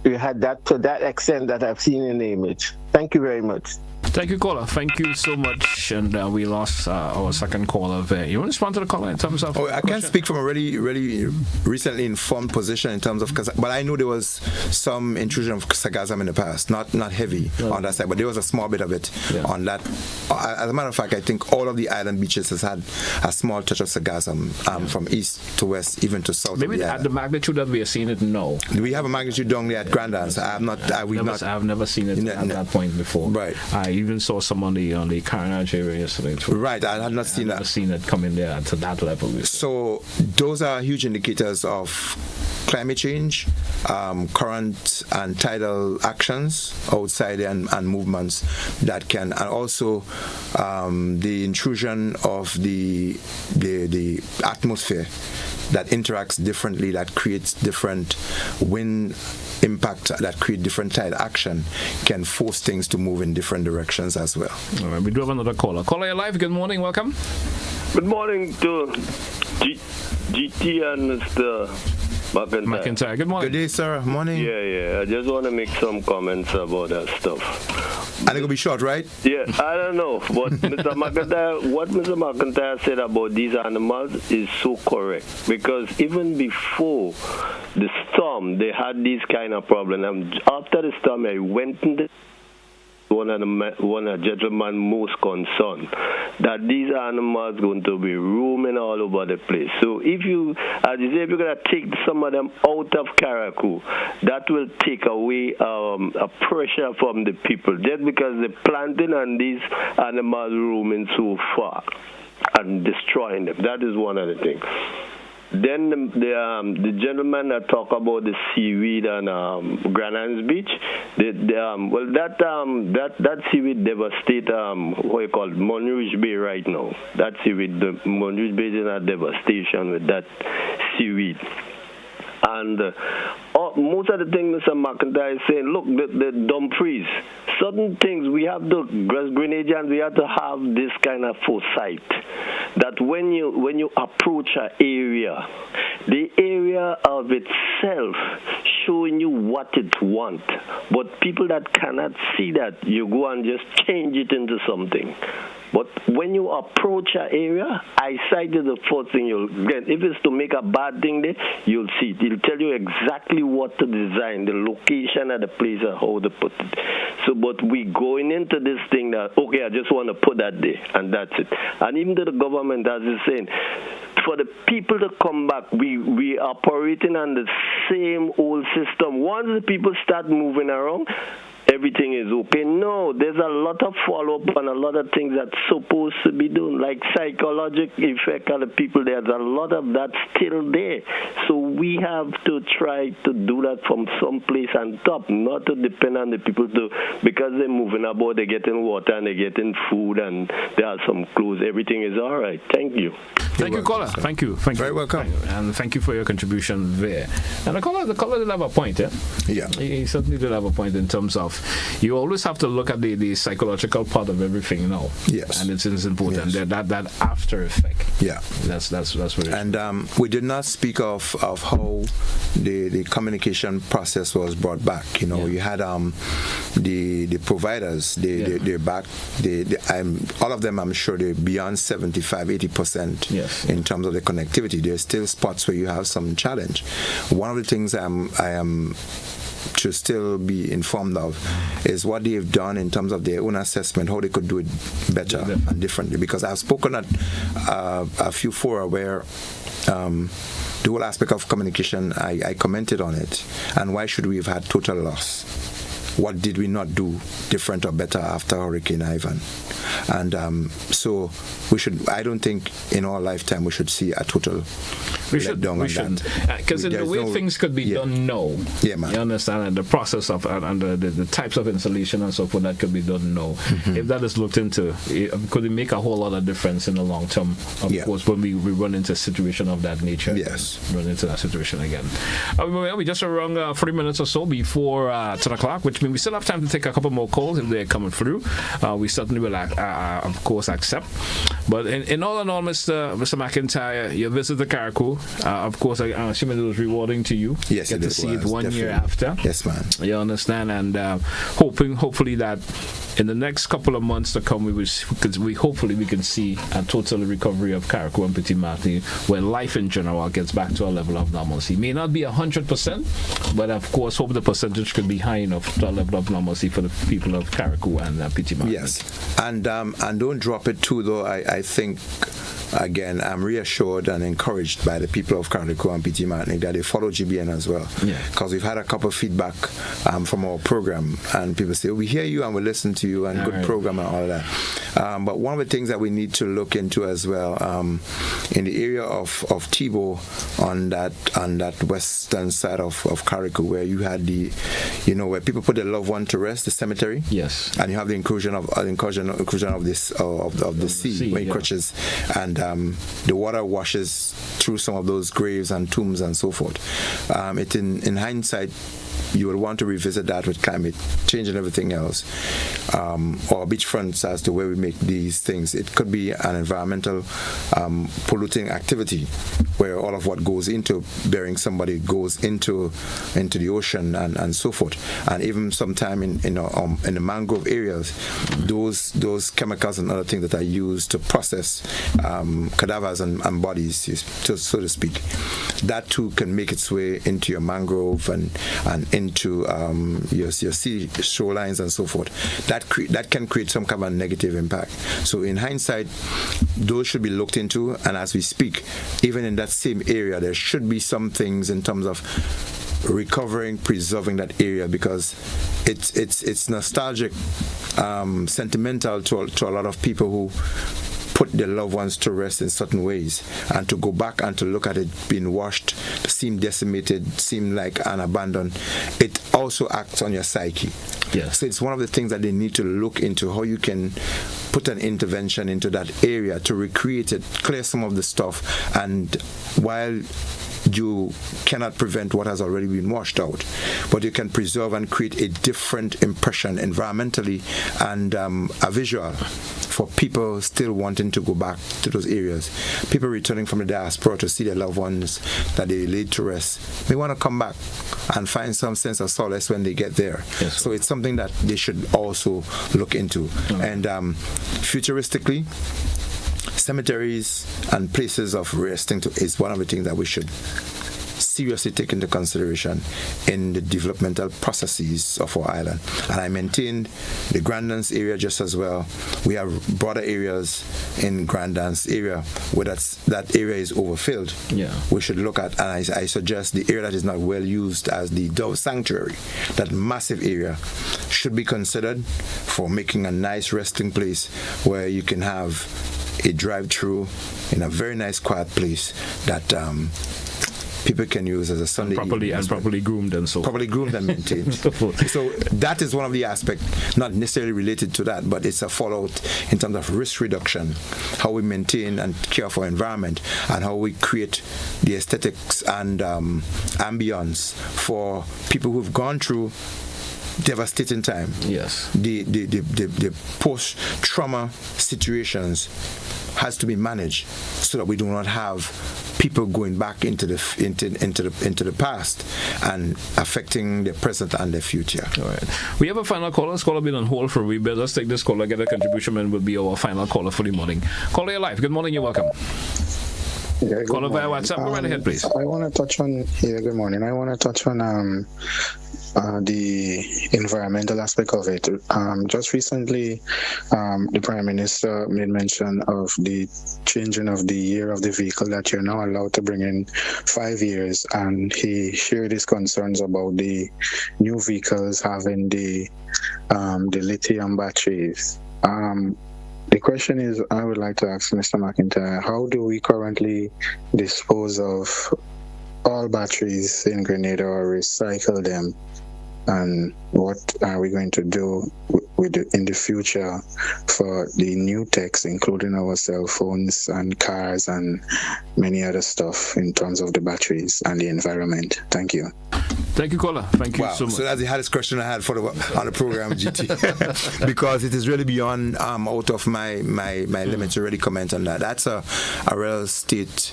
we had that to that extent that I've seen in the image. Thank you very much. Thank you, caller. Thank you so much. And we lost our second caller there. You want to respond to the caller in terms of... I can't speak from a really recently informed position in terms of... But I know there was some intrusion of sargassum in the past. Not heavy on that side, but there was a small bit of it on that. As a matter of fact, I think all of the island beaches has had a small touch of sargassum from east to west, even to south. Maybe at the magnitude that we are seeing it now. Do we have a magnitude down there at Grandlands? I've never seen it at that point before. Right. I even saw some on the Carnage area yesterday too. Right, I had not seen that. I've seen it come in there to that level before. So those are huge indicators of climate change, current and tidal actions outside and movements that can, and also the intrusion of the atmosphere that interacts differently, that creates different wind impact, that create different tide action, can force things to move in different directions as well. All right, we do have another caller. Caller, you're live. Good morning. Welcome. Good morning to GT and Mr. McIntyre. Good morning. Good day, sir. Morning. Yeah. I just want to make some comments about that stuff. And it will be short, right? Yeah, I don't know. But Mr. McIntyre, what Mr. McIntyre said about these animals is so correct. Because even before the storm, they had this kind of problem. And after the storm, I went in the one of the gentlemen most concerned that these animals going to be roaming all over the place. So if you, as you say, if you're going to take some of them out of Karakou, that will take away a pressure from the people, just because the planting and these animals roaming so far and destroying them. That is one of the things. Then the gentleman that talk about the seaweed and Grandlands Beach, that seaweed devastate what you call Montrouge Bay right now. That seaweed, the Montrouge Bay is in a devastation with that seaweed. And most of the things Mr. McIntyre is saying, look, the Dumfries, certain things we have to, Grenadians, we have to have this kind of foresight that when you approach an area, the area of itself showing you what it wants. But people that cannot see that, you go and just change it into something. But when you approach an area, eyesight is the first thing you'll get. If it's to make a bad thing there, you'll see it. It'll tell you exactly what to design, the location of the place and how to put it. So, but we going into this thing that, okay, I just want to put that there, and that's it. And even to the government, as is saying, for the people to come back, we operating on the same old system. Once the people start moving around, everything is okay. No, there's a lot of follow-up and a lot of things that's supposed to be done, like psychological effect on the people. There's a lot of that still there. So we have to try to do that from some place on top, not to depend on the people because they're moving about, they're getting water and they're getting food and there are some clothes. Everything is all right. Thank you. Thank you, caller. Thank you. Very welcome. And thank you for your contribution there. And the caller did have a point, yeah? Yeah. He certainly did have a point in terms of you always have to look at the psychological part of everything now. Yes. And it's important. Yes. That after effect. Yeah. That's what it is. And we did not speak of how the communication process was brought back. You know, you had the providers, they're back. All of them, I'm sure, they're beyond 75-80% in terms of the connectivity. There's still spots where you have some challenge. One of the things I am to still be informed of is what they've done in terms of their own assessment, how they could do it better and differently. Because I've spoken at a few fora where the whole aspect of communication, I commented on it. And why should we have had total loss? What did we not do different or better after Hurricane Ivan? And so we should, I don't think in our lifetime we should see a total letdown on that. Because in the way things could be done now, you understand, and the process of and the types of installation and so forth that could be done now, if that is looked into, could it make a whole lot of difference in the long term, of course, when we run into a situation of that nature? Run into that situation again. We just around 3 minutes or so before 10 o'clock, which means we still have time to take a couple more calls if they're coming through. We certainly will, of course, accept. But in all in all, Mr. McIntyre, your visit to Carriacou, of course, I'm assuming it was rewarding to you. Yes, get to see it 1 year after. Yes, man. You understand, and hopefully that in the next couple of months to come, hopefully we can see a total recovery of Carriacou and Petit Martinique, where life in general gets back to a level of normalcy. May not be 100%, but of course, hope the percentage could be high enough to a level of normalcy for the people of Carriacou and Petit Martinique. Yes, and don't drop it too, though. I think. Again, I'm reassured and encouraged by the people of Carriacou and Petit Martinique that they follow GBN as well. Because we've had a couple of feedback from our program, and people say, we hear you and we listen to you, and good program and all of that. But one of the things that we need to look into as well, in the area of Thibault on that western side of Carriacou, where you had where people put their loved one to rest, the cemetery. Yes. And you have the inclusion of the sea when it crutches, and the water washes through some of those graves and tombs and so forth. In hindsight, you would want to revisit that with climate change and everything else, or beachfronts as to where we make these things. It could be an environmental polluting activity where all of what goes into burying somebody goes into the ocean and so forth. And even sometime in the mangrove areas, those chemicals and other things that are used to process cadavers and bodies, so to speak, that too can make its way into your mangrove and into your sea shorelines and so forth. That can create some kind of negative impact. So in hindsight, those should be looked into, and as we speak, even in that same area, there should be some things in terms of recovering, preserving that area, because it's nostalgic, sentimental to a lot of people who put their loved ones to rest in certain ways, and to go back and to look at it being washed, seem decimated, seem like an abandoned, it also acts on your psyche. Yes. So it's one of the things that they need to look into, how you can put an intervention into that area to recreate it, clear some of the stuff, and while you cannot prevent what has already been washed out, but you can preserve and create a different impression environmentally and a visual for people still wanting to go back to those areas. People returning from the diaspora to see their loved ones that they laid to rest may want to come back and find some sense of solace when they get there. Yes. So it's something that they should also look into. And futuristically, cemeteries and places of resting is one of the things that we should seriously taken into consideration in the developmental processes of our island. And I maintained the Grand Dance area just as well. We have broader areas in Grand Dance area where that area is overfilled. Yeah. We should look at, and I suggest the area that is not well used as the Dove Sanctuary, that massive area, should be considered for making a nice resting place where you can have a drive-through in a very nice quiet place that people can use as a Sunday properly groomed and so properly groomed and maintained. So that is one of the aspects, not necessarily related to that, but it's a fallout in terms of risk reduction, how we maintain and care for environment, and how we create the aesthetics and ambience for people who've gone through devastating time. Yes. The post-trauma situations has to be managed so that we do not have people going back into the past and affecting their present and their future. All right. We have a final caller. This caller been on hold for a wee bit. Let's take this caller, get a contribution, and will be our final caller for the morning. Caller, you're live. Good morning. You're welcome. Yeah, caller via WhatsApp. Go right ahead, please. I want to touch on. Yeah, good morning. I want to touch on the environmental aspect of it. Just recently, the Prime Minister made mention of the changing of the year of the vehicle, that you're now allowed to bring in 5 years, and he shared his concerns about the new vehicles having the lithium batteries. The question is, I would like to ask Mr. McIntyre, how do we currently dispose of all batteries in Grenada or recycle them? And what are we going to do in the future for the new techs, including our cell phones and cars and many other stuff in terms of the batteries and the environment? Thank you. Thank you, caller. Thank you so much. So that's the hardest question I had on the program, GT, because it is really beyond out of my limits to really comment on that. That's a real state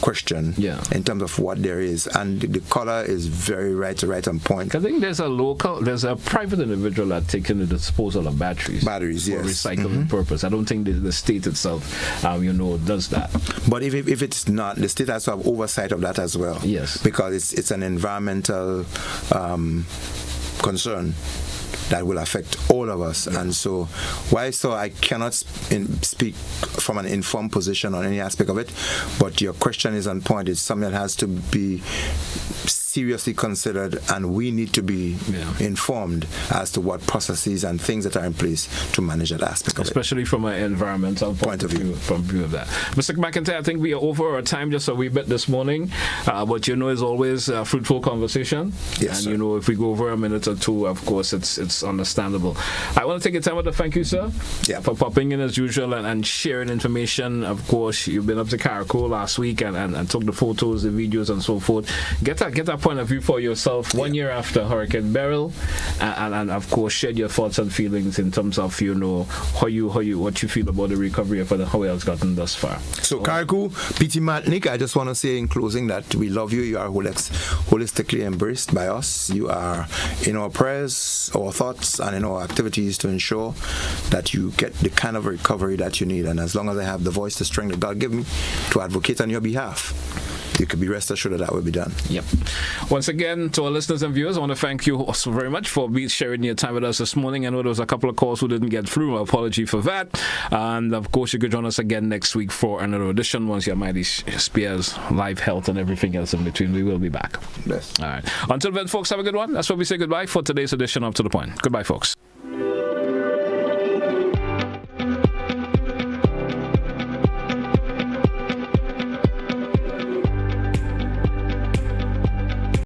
question in terms of what there is, and the caller is very right on point. I think there's a private individual that taken the disposal of batteries for recycling purpose. I don't think the state itself, does that. But if it's not, the state has to have oversight of that as well. Yes, because it's an environmental concern that will affect all of us. And so I cannot speak from an informed position on any aspect of it, but your question is on point. It's something that has to be seriously considered, and we need to be informed as to what processes and things that are in place to manage that aspect of especially from an environmental point of view. From view of that. Mr. McIntyre, I think we are over our time just a wee bit this morning, but it's always a fruitful conversation. Yes, and sir. If we go over a minute or two, of course it's understandable. I want to take a time to thank you, sir, for popping in as usual and sharing information. Of course, you've been up to Caracol last week and took the photos, the videos, and so forth. Get that point of view for yourself 1 year after Hurricane Beryl, and of course share your thoughts and feelings in terms of what you feel about the recovery of how it has gotten thus far. So Caracol, P.T. Matnik, I just want to say in closing that we love you. You are holistically embraced by us. You are in our prayers, our thoughts, and in our activities to ensure that you get the kind of recovery that you need. And as long as I have the voice, the strength that God give me to advocate on your behalf, you can be rest assured that will be done. Yep. Once again, to our listeners and viewers, I want to thank you also very much for sharing your time with us this morning. I know there was a couple of calls who didn't get through. My apology for that. And of course, you could join us again next week for another edition. Once your Mighty Spears, life, health, and everything else in between, we will be back. Yes. All right. Until then, folks, have a good one. That's where we say goodbye for today's edition of To The Point. Goodbye, folks.